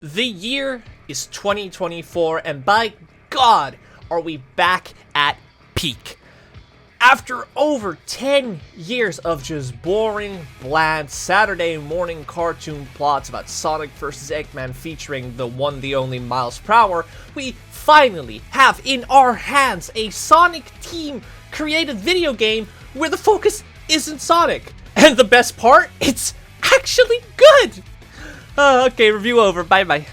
The year is 2024, and by God, are we back at peak. After over 10 years of just boring, bland Saturday morning cartoon plots about Sonic vs. Eggman featuring the one, the only Miles Prower, we finally have in our hands a Sonic team created video game where the focus isn't Sonic. And the best part, it's actually good! Okay, review over, bye-bye.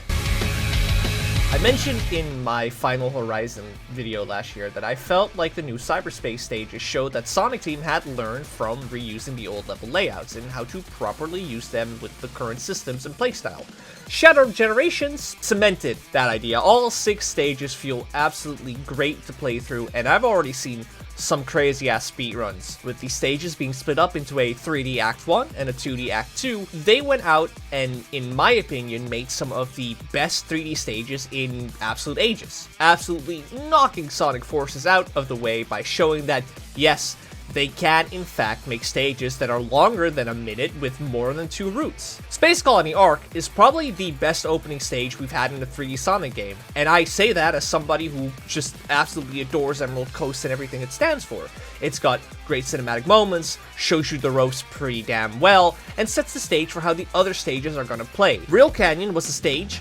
I mentioned in my Final Horizon video last year that I felt like the new cyberspace stages showed that Sonic Team had learned from reusing the old level layouts and how to properly use them with the current systems and playstyle. Shadow Generations cemented that idea. All 6 stages feel absolutely great to play through, and I've already seen some crazy ass speedruns, with the stages being split up into a 3D Act 1 and a 2D Act 2. They went out and, in my opinion, made some of the best 3D stages in absolute ages. Absolutely knocking Sonic Forces out of the way by showing that, yes, they can in fact make stages that are longer than a minute with more than 2 routes. Space Colony Arc is probably the best opening stage we've had in a 3D Sonic game, and I say that as somebody who just absolutely adores Emerald Coast and everything it stands for. It's got great cinematic moments, shows you the ropes pretty damn well, and sets the stage for how the other stages are gonna play. Real Canyon was a stage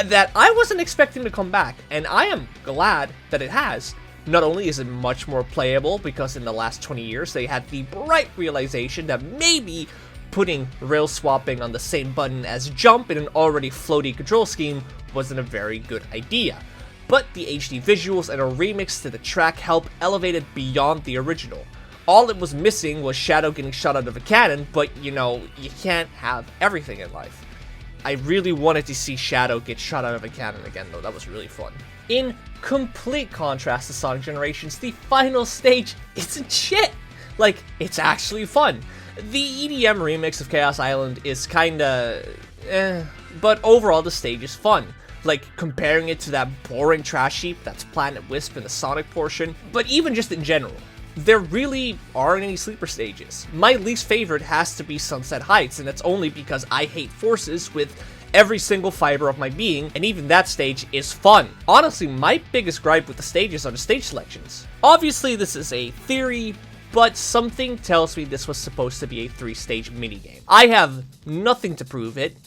that I wasn't expecting to come back, and I am glad that it has. Not only is it much more playable, because in the last 20 years they had the bright realization that maybe putting rail swapping on the same button as jump in an already floaty control scheme wasn't a very good idea. But the HD visuals and a remix to the track help elevate it beyond the original. All it was missing was Shadow getting shot out of a cannon, but you know, you can't have everything in life. I really wanted to see Shadow get shot out of a cannon again though, that was really fun. In complete contrast to Sonic Generations, the final stage isn't shit! Like, it's actually fun. The EDM remix of Chaos Island is kinda but overall the stage is fun. Like, comparing it to that boring trash heap that's Planet Wisp in the Sonic portion, but even just in general. There really aren't any sleeper stages. My least favorite has to be Sunset Heights, and that's only because I hate forces with every single fiber of my being, and even that stage is fun. Honestly, my biggest gripe with the stages are the stage selections. Obviously, this is a theory, but something tells me this was supposed to be a 3-stage minigame. I have nothing to prove it,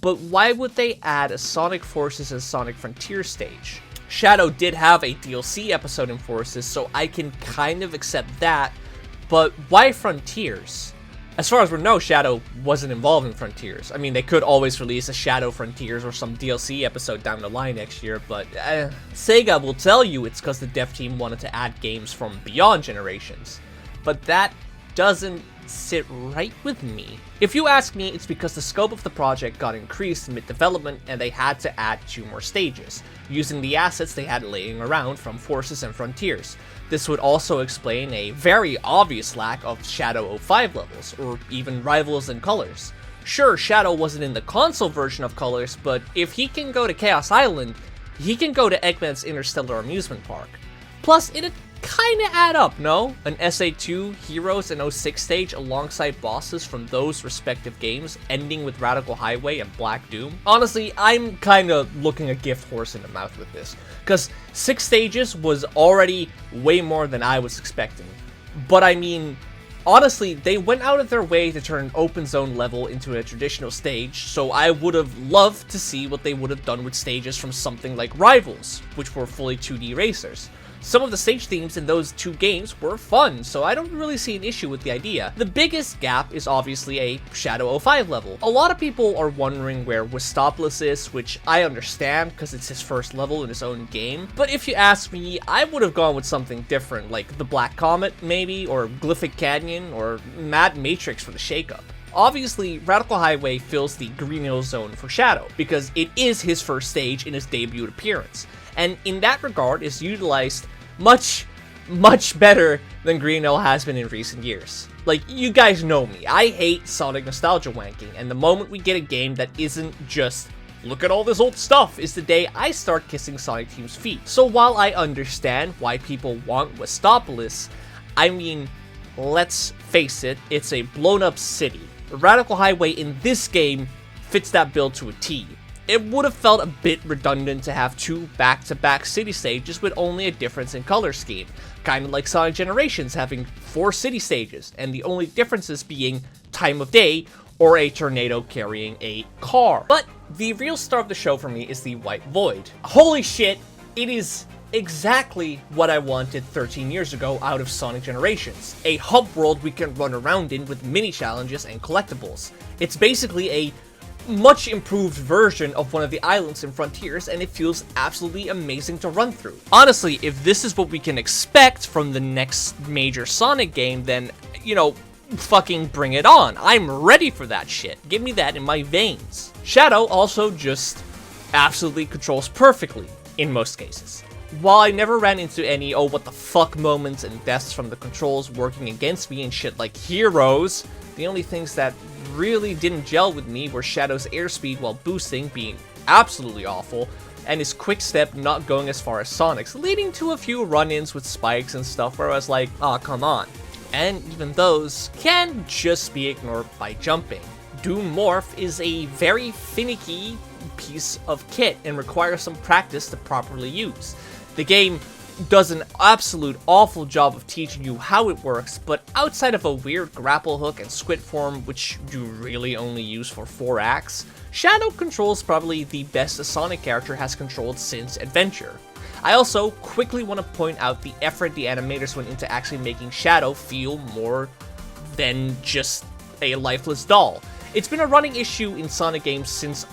but why would they add a Sonic Forces and Sonic Frontier stage? Shadow did have a DLC episode in Forces, so I can kind of accept that, but why Frontiers? As far as we know, Shadow wasn't involved in Frontiers. I mean, they could always release a Shadow Frontiers or some DLC episode down the line next year, but Sega will tell you it's because the dev team wanted to add games from beyond generations. But that doesn't sit right with me. If you ask me, it's because the scope of the project got increased mid-development and they had to add 2 more stages, using the assets they had laying around from Forces and Frontiers. This would also explain a very obvious lack of Shadow 05 levels, or even Rivals and Colors. Sure, Shadow wasn't in the console version of Colors, but if he can go to Chaos Island, he can go to Eggman's Interstellar Amusement Park. Plus, it'd kinda add up, no? An SA2, Heroes, and 06 stage alongside bosses from those respective games, ending with Radical Highway and Black Doom. Honestly, I'm kinda looking a gift horse in the mouth with this, cause 6 stages was already way more than I was expecting. But I mean, honestly, they went out of their way to turn an open zone level into a traditional stage, so I would have loved to see what they would have done with stages from something like Rivals, which were fully 2D racers. Some of the stage themes in those 2 games were fun, so I don't really see an issue with the idea. The biggest gap is obviously a Shadow 05 level. A lot of people are wondering where Wistopoulos is, which I understand because it's his first level in his own game. But if you ask me, I would have gone with something different, like the Black Comet maybe, or Glyphic Canyon, or Mad Matrix for the shakeup. Obviously, Radical Highway fills the Green Hill Zone for Shadow, because it is his first stage in his debut appearance. And in that regard is utilized much better than Green Hill has been in recent years. Like, you guys know me, I hate Sonic nostalgia wanking, and the moment we get a game that isn't just, look at all this old stuff, is the day I start kissing Sonic Team's feet. So while I understand why people want Wistopoulos, I mean, let's face it, it's a blown up city. Radical Highway in this game fits that bill to a T. It would have felt a bit redundant to have 2 back-to-back city stages with only a difference in color scheme, kind of like Sonic Generations having 4 city stages, and the only differences being time of day or a tornado carrying a car. But the real star of the show for me is the White Void. Holy shit, it is exactly what I wanted 13 years ago out of Sonic Generations. A hub world we can run around in with mini challenges and collectibles. It's basically a much improved version of one of the islands in Frontiers, and it feels absolutely amazing to run through. Honestly, if this is what we can expect from the next major Sonic game, then, you know, fucking bring it on. I'm ready for that shit. Give me that in my veins. Shadow also just absolutely controls perfectly in most cases. While I never ran into any oh what the fuck moments and deaths from the controls working against me and shit like Heroes, the only things that really didn't gel with me were Shadow's airspeed while boosting being absolutely awful, and his quick step not going as far as Sonic's, leading to a few run-ins with spikes and stuff where I was like, aw, come on. And even those can just be ignored by jumping. Doom Morph is a very finicky piece of kit and requires some practice to properly use. The game does an absolute awful job of teaching you how it works, but outside of a weird grapple hook and squid form, which you really only use for 4 acts, Shadow controls probably the best a Sonic character has controlled since Adventure. I also quickly want to point out the effort the animators went into actually making Shadow feel more than just a lifeless doll. It's been a running issue in Sonic games since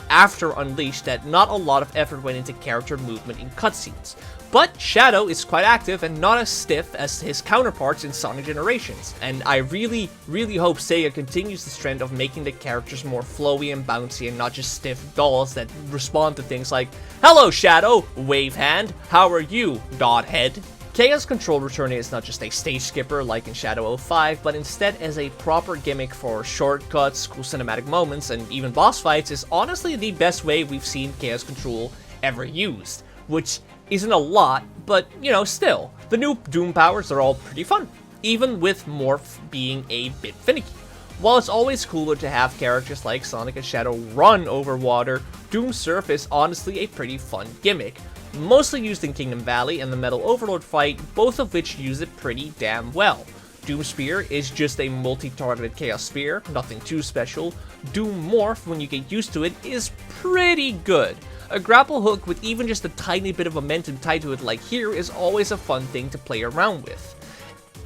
after Unleashed that not a lot of effort went into character movement in cutscenes. But Shadow is quite active and not as stiff as his counterparts in Sonic Generations, and I really hope Sega continues this trend of making the characters more flowy and bouncy and not just stiff dolls that respond to things like, "Hello Shadow, wave hand, how are you, dot head?" Chaos Control returning is not just a stage skipper like in Shadow 05, but instead as a proper gimmick for shortcuts, cool cinematic moments, and even boss fights is honestly the best way we've seen Chaos Control ever used, which isn't a lot, but, you know, still. The new Doom powers are all pretty fun, even with Morph being a bit finicky. While it's always cooler to have characters like Sonic and Shadow run over water, Doom Surf is honestly a pretty fun gimmick, mostly used in Kingdom Valley and the Metal Overlord fight, both of which use it pretty damn well. Doom Spear is just a multi-targeted Chaos Spear, nothing too special. Doom Morph, when you get used to it, is pretty good. A grapple hook with even just a tiny bit of momentum tied to it like here is always a fun thing to play around with.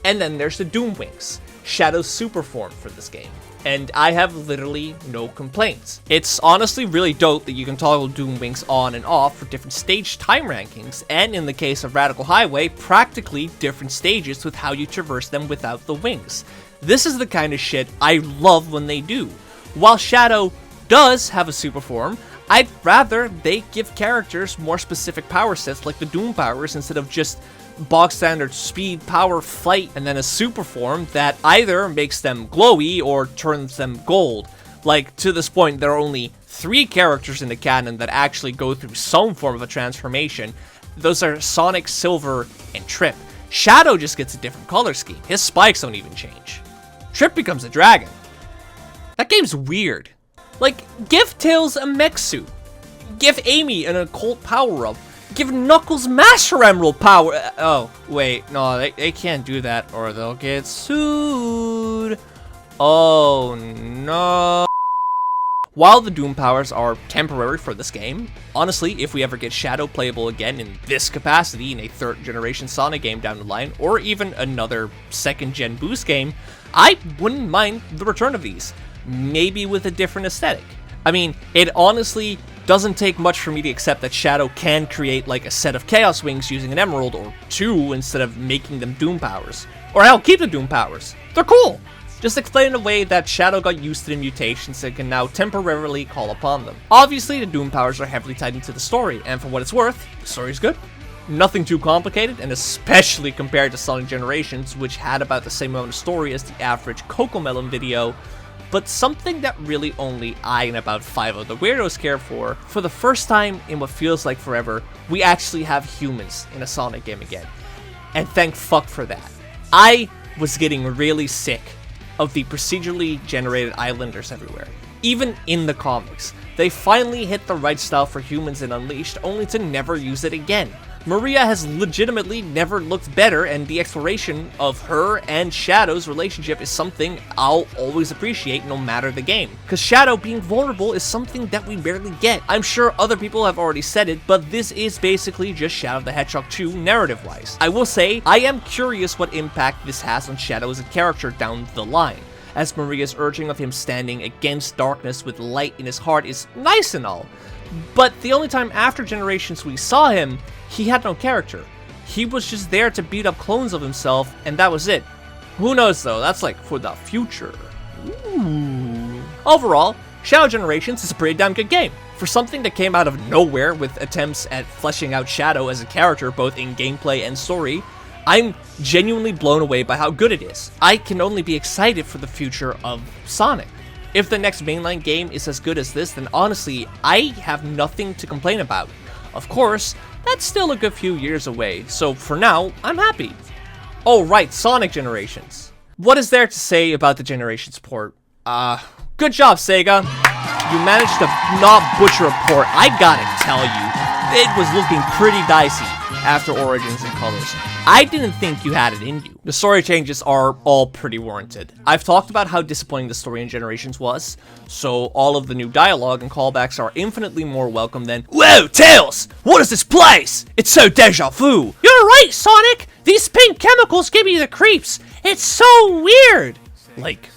And then there's the Doom Wings, Shadow's super form for this game, and I have literally no complaints. It's honestly really dope that you can toggle Doom Wings on and off for different stage time rankings, and in the case of Radical Highway, practically different stages with how you traverse them without the wings. This is the kind of shit I love when they do. While Shadow does have a super form, I'd rather they give characters more specific power sets like the Doom powers instead of just bog standard speed, power, fight, and then a super form that either makes them glowy or turns them gold. Like, to this point, there are only 3 characters in the canon that actually go through some form of a transformation. Those are Sonic, Silver, and Trip. Shadow just gets a different color scheme. His spikes don't even change. Trip becomes a dragon. That game's weird. Like, give Tails a mech suit. Give Amy an occult power-up. Give Knuckles Master Emerald power. Oh, wait. No, they can't do that or they'll get sued. Oh, no. While the Doom powers are temporary for this game, honestly, if we ever get Shadow playable again in this capacity in a 3rd generation Sonic game down the line, or even another 2nd gen boost game, I wouldn't mind the return of these. Maybe with a different aesthetic. I mean, it honestly doesn't take much for me to accept that Shadow can create like a set of Chaos Wings using an Emerald or 2 instead of making them Doom powers. Or hell, keep the Doom powers. They're cool. Just explain in a way that Shadow got used to the mutations and can now temporarily call upon them. Obviously, the Doom powers are heavily tied into the story, and for what it's worth, the story's good. Nothing too complicated, and especially compared to Sonic Generations, which had about the same amount of story as the average Cocomelon video, but something that really only I and about 5 of the weirdos care for the first time in what feels like forever, we actually have humans in a Sonic game again. And thank fuck for that. I was getting really sick of the procedurally generated islanders everywhere. Even in the comics, They finally hit the right style for humans in Unleashed, only to never use it again. Maria has legitimately never looked better, and the exploration of her and Shadow's relationship is something I'll always appreciate no matter the game. Because Shadow being vulnerable is something that we rarely get. I'm sure other people have already said it, but this is basically just Shadow the Hedgehog 2 narrative-wise. I will say, I am curious what impact this has on Shadow as a character down the line, as Maria's urging of him standing against darkness with light in his heart is nice and all, but the only time after Generations we saw him, he had no character. He was just there to beat up clones of himself, and that was it. Who knows though, that's like for the future. Ooh. Overall, Shadow Generations is a pretty damn good game. For something that came out of nowhere with attempts at fleshing out Shadow as a character both in gameplay and story, I'm genuinely blown away by how good it is. I can only be excited for the future of Sonic. If the next mainline game is as good as this, then honestly, I have nothing to complain about. Of course, that's still a good few years away, so for now, I'm happy. Oh right, Sonic Generations. What is there to say about the Generations port? Good job, Sega. You managed to not butcher a port, I gotta tell you. It was looking pretty dicey after Origins and Colors. I didn't think you had it in you. The story changes are all pretty warranted. I've talked about how disappointing the story in Generations was, so all of the new dialogue and callbacks are infinitely more welcome than, "Whoa, Tails! What is this place? It's so deja vu!" "You're right, Sonic! These pink chemicals give me the creeps! It's so weird!" Like,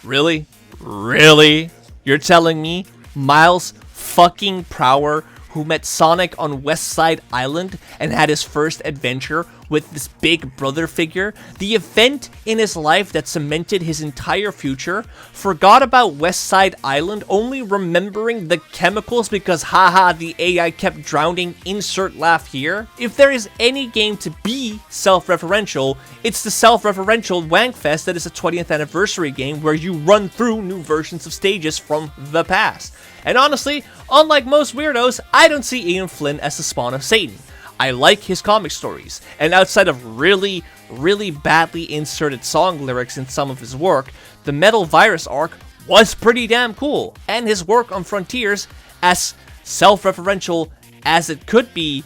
really? Really? You're telling me Miles fucking Prower, who met Sonic on West Side Island and had his first adventure with this big brother figure, the event in his life that cemented his entire future, forgot about West Side Island, only remembering the chemicals because haha the AI kept drowning, insert laugh here? If there is any game to be self-referential, it's the self-referential Wankfest that is a 20th anniversary game where you run through new versions of stages from the past. And honestly, unlike most weirdos, I don't see Ian Flynn as the spawn of Satan. I like his comic stories, and outside of really badly inserted song lyrics in some of his work, the Metal Virus arc was pretty damn cool, and his work on Frontiers, as self-referential as it could be,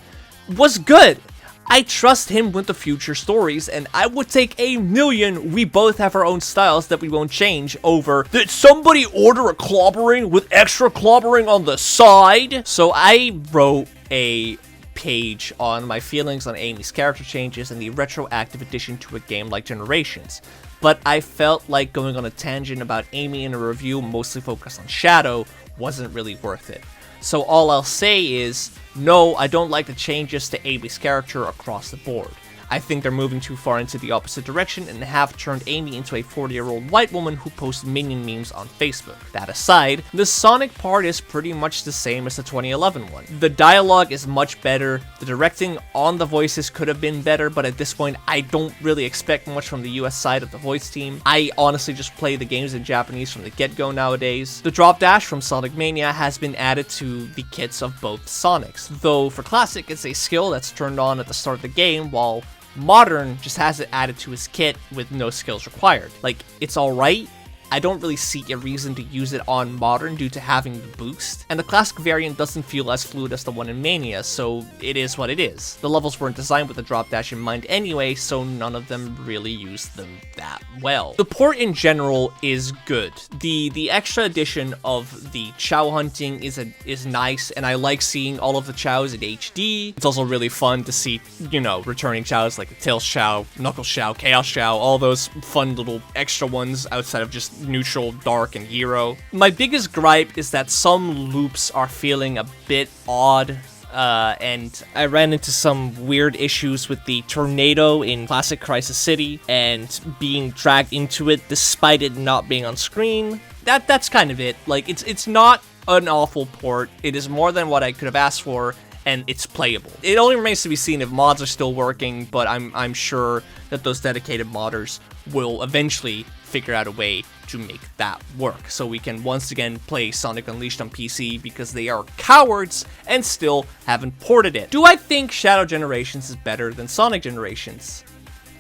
was good. I trust him with the future stories, and I would take a million we both have our own styles that we won't change over, "Did somebody order a clobbering with extra clobbering on the side?" So I wrote a page on my feelings on Amy's character changes and the retroactive addition to a game like Generations, but I felt like going on a tangent about Amy in a review mostly focused on Shadow wasn't really worth it. So all I'll say is, no, I don't like the changes to Amy's character across the board. I think they're moving too far into the opposite direction and have turned Amy into a 40-year-old white woman who posts Minion memes on Facebook. That aside, the Sonic part is pretty much the same as the 2011 one. The dialogue is much better, the directing on the voices could have been better, but at this point, I don't really expect much from the US side of the voice team. I honestly just play the games in Japanese from the get-go nowadays. The drop dash from Sonic Mania has been added to the kits of both Sonics, though for Classic, it's a skill that's turned on at the start of the game, while Modern just has it added to his kit with no skills required. Like, it's alright. I don't really see a reason to use it on Modern due to having the boost, and the Classic variant doesn't feel as fluid as the one in Mania, so it is what it is. The levels weren't designed with the drop dash in mind anyway, so none of them really use them that well. The port in general is good. The extra addition of the Chow hunting is nice, and I like seeing all of the Chows in HD. It's also really fun to see, you know, returning Chows like the Tails Chow, Knuckles Chow, Chaos Chow, all those fun little extra ones outside of just neutral, dark, and hero. My biggest gripe is that some loops are feeling a bit odd, and I ran into some weird issues with the tornado in Classic Crisis City and being dragged into it despite it not being on screen. That's kind of it. Like, it's not an awful port. It is more than what I could have asked for, and it's playable. It only remains to be seen if mods are still working, but I'm sure that those dedicated modders will eventually figure out a way to make that work, so we can once again play Sonic Unleashed on PC because they are cowards and still haven't ported it. Do I think Shadow Generations is better than Sonic Generations?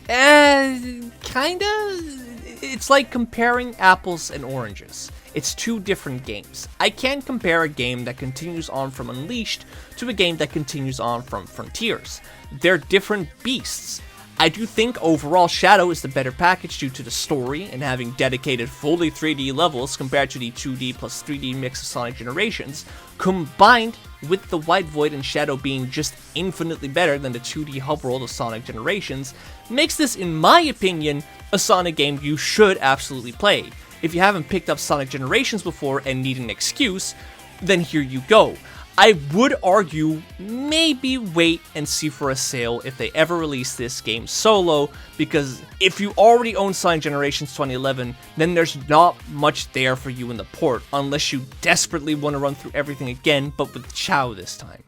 Kinda. It's like comparing apples and oranges. It's two different games. I can't compare a game that continues on from Unleashed to a game that continues on from Frontiers. They're different beasts. I do think overall Shadow is the better package due to the story and having dedicated fully 3D levels compared to the 2D plus 3D mix of Sonic Generations, combined with the White Void and Shadow being just infinitely better than the 2D hub world of Sonic Generations, makes this, in my opinion, a Sonic game you should absolutely play. If you haven't picked up Sonic Generations before and need an excuse, then here you go. I would argue maybe wait and see for a sale if they ever release this game solo, because if you already own Sonic Generations 2011, then there's not much there for you in the port, unless you desperately want to run through everything again, but with Chao this time.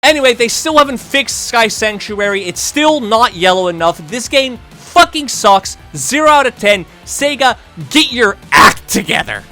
Anyway, they still haven't fixed Sky Sanctuary, it's still not yellow enough, this game fucking sucks, 0 out of 10, Sega, get your act together!